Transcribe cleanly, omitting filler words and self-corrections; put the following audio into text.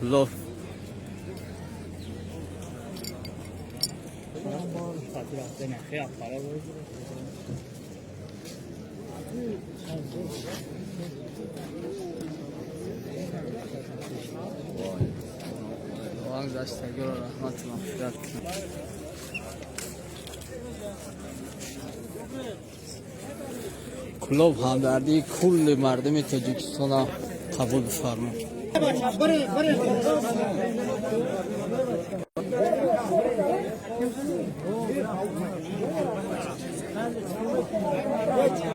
کلوف واقعا داشتگی رو رحمت مغفرت کنه. کلوب همدردی کل مردم تاجیکستان قبول فرمود.